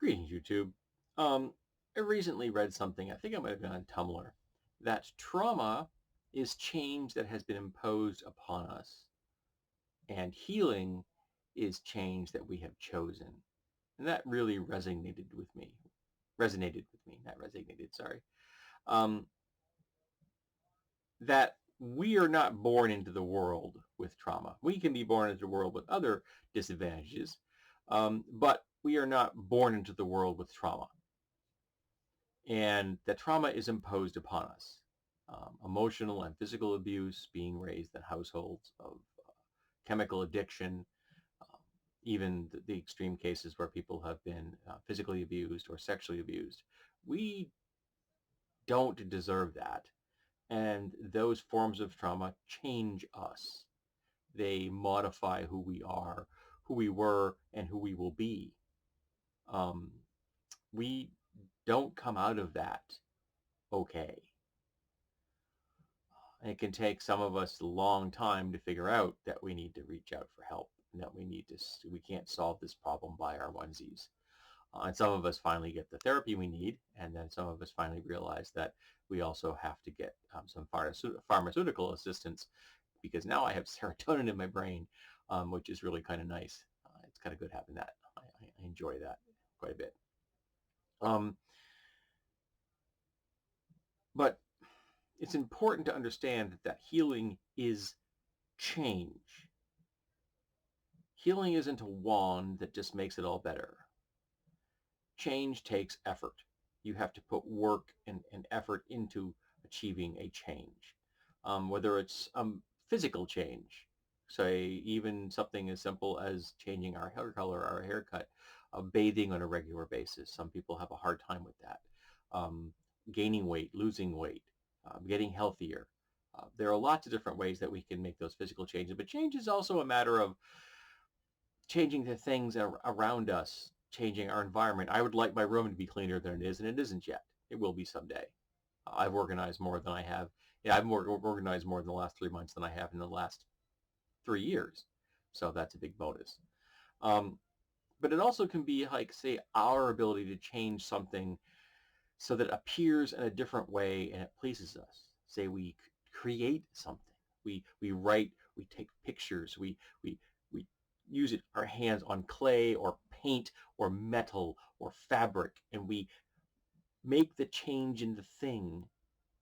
Greetings, YouTube. I recently read something, I think it might have been on Tumblr, that trauma is change that has been imposed upon us, and healing is change that we have chosen. And that really resonated with me. Not resonated, sorry. Um, that we are not born into the world with trauma. We can be born into the world with other disadvantages, but we are not born into the world with trauma. And that trauma is imposed upon us. Emotional and physical abuse, being raised in households of chemical addiction, um, even the extreme cases where people have been physically abused or sexually abused. We don't deserve that. And those forms of trauma change us. They modify who we are, who we were, and who we will be. Um, we don't come out of that okay. And it can take some of us a long time to figure out that we need to reach out for help and that we can't solve this problem by our onesies. And some of us finally get the therapy we need, and then some of us finally realize that we also have to get some pharmaceutical assistance, because now I have serotonin in my brain, which is really kind of nice. It's kind of good having that. I enjoy that quite a bit. Um, but it's important to understand that healing is change. Healing isn't a wand that just makes it all better. Change takes effort. You have to put work and effort into achieving a change. Whether it's physical change, say even something as simple as changing our hair color, our haircut, bathing on a regular basis. Some people have a hard time with that. Um, Gaining weight, losing weight, getting healthier. There are lots of different ways that we can make those physical changes, but change is also a matter of changing the things around us, changing our environment. I would like my room to be cleaner than it is, and it isn't yet. It will be someday. I've organized more than I have. Yeah, I've more organized more in the last 3 months than I have in the last 3 years. So that's a big bonus. Um, but it also can be like, say, our ability to change something so that it appears in a different way and it pleases us. Say we create something. We write, we take pictures, we use it our hands on clay or paint or metal or fabric, and we make the change in the thing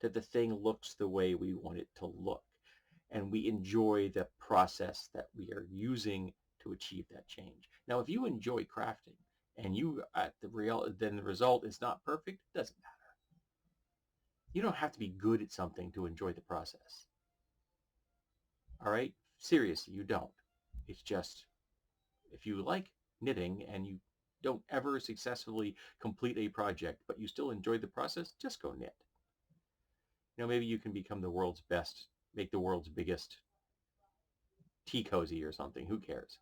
that the thing looks the way we want it to look. And we enjoy the process that we are using to achieve that change. Now, if you enjoy crafting and then the result is not perfect, it doesn't matter. You don't have to be good at something to enjoy the process. All right? Seriously, you don't. It's just, if you like knitting and you don't ever successfully complete a project, but you still enjoy the process, just go knit. Maybe you can become the world's best, make the world's biggest tea cozy or something. Who cares?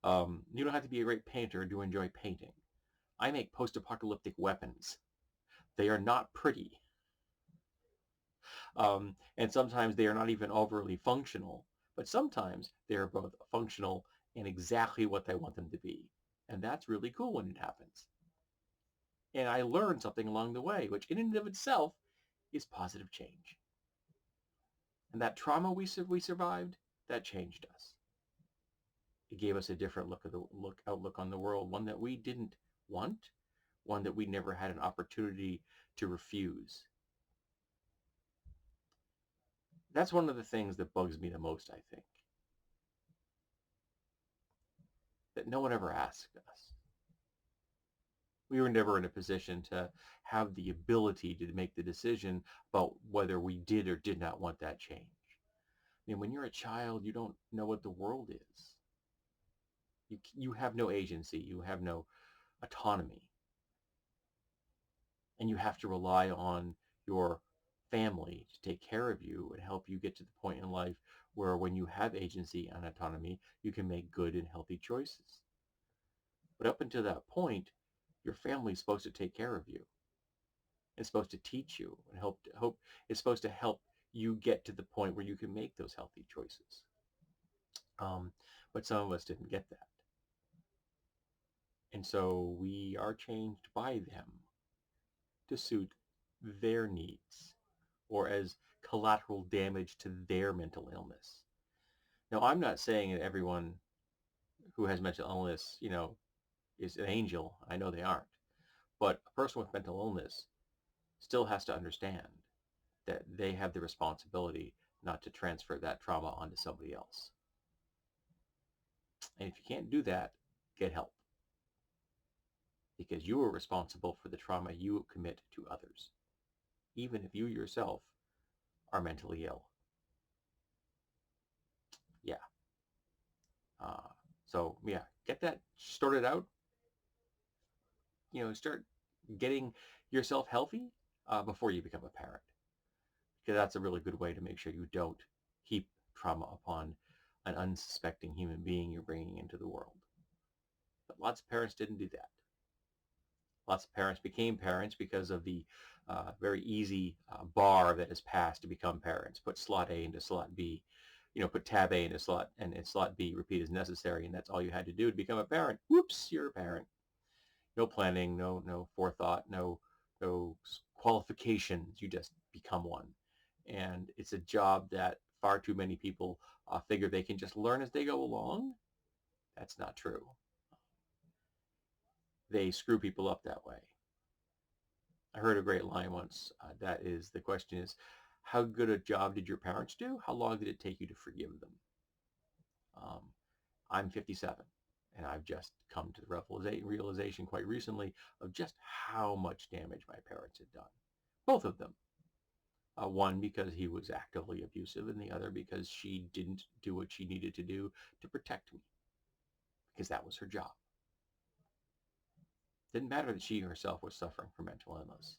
You don't have to be a great painter to enjoy painting. I make post-apocalyptic weapons. They are not pretty. And sometimes they are not even overly functional, but sometimes they are both functional and exactly what I want them to be. And that's really cool when it happens. And I learned something along the way, which in and of itself is positive change. And that trauma we survived, that changed us. It gave us a different outlook on the world, one that we didn't want, one that we never had an opportunity to refuse. That's one of the things that bugs me the most, I think. That no one ever asked us. We were never in a position to have the ability to make the decision about whether we did or did not want that change. When you're a child, you don't know what the world is. You have no agency. You have no autonomy. And you have to rely on your family to take care of you and help you get to the point in life where when you have agency and autonomy, you can make good and healthy choices. But up until that point, your family is supposed to take care of you. It's supposed to teach you and it's supposed to help you get to the point where you can make those healthy choices. But some of us didn't get that. And so we are changed by them to suit their needs or as collateral damage to their mental illness. Now, I'm not saying that everyone who has mental illness, is an angel. I know they aren't. But a person with mental illness still has to understand that they have the responsibility not to transfer that trauma onto somebody else. And if you can't do that, get help. Because you are responsible for the trauma you commit to others, even if you yourself are mentally ill. Yeah. So get that sorted out. Start getting yourself healthy before you become a parent. Because that's a really good way to make sure you don't heap trauma upon an unsuspecting human being you're bringing into the world. But lots of parents didn't do that. Lots of parents became parents because of the very easy bar that is passed to become parents. Put slot A into slot B. Put tab A into slot and in slot B, repeat as necessary, and that's all you had to do to become a parent. Whoops, you're a parent. No planning, no forethought, no qualifications. You just become one. And it's a job that far too many people figure they can just learn as they go along. That's not true. They screw people up that way. I heard a great line once. The question is, how good a job did your parents do? How long did it take you to forgive them? Um, I'm 57, and I've just come to the realization quite recently of just how much damage my parents had done. Both of them. One because he was actively abusive, and the other because she didn't do what she needed to do to protect me, because that was her job. Didn't matter that she herself was suffering from mental illness.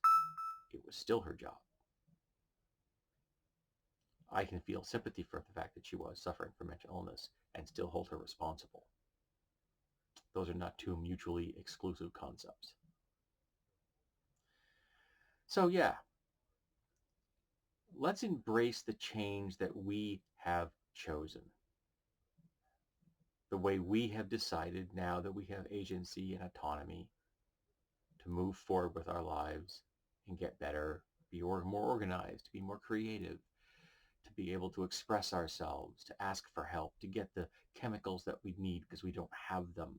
It was still her job. I can feel sympathy for the fact that she was suffering from mental illness and still hold her responsible. Those are not two mutually exclusive concepts. So yeah, let's embrace the change that we have chosen. The way we have decided now that we have agency and autonomy to move forward with our lives and get better, be more organized, be more creative, to be able to express ourselves, to ask for help, to get the chemicals that we need because we don't have them,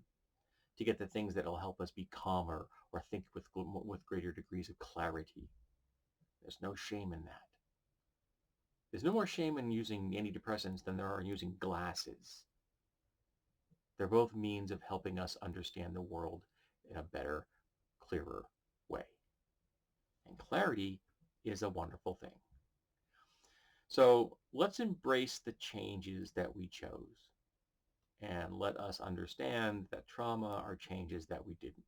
to get the things that will help us be calmer or think with greater degrees of clarity. There's no shame in that. There's no more shame in using antidepressants than there are in using glasses. They're both means of helping us understand the world in a better, clearer way. And clarity is a wonderful thing. So let's embrace the changes that we chose and let us understand that trauma are changes that we didn't.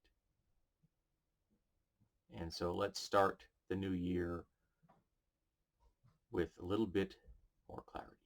And so let's start the new year with a little bit more clarity.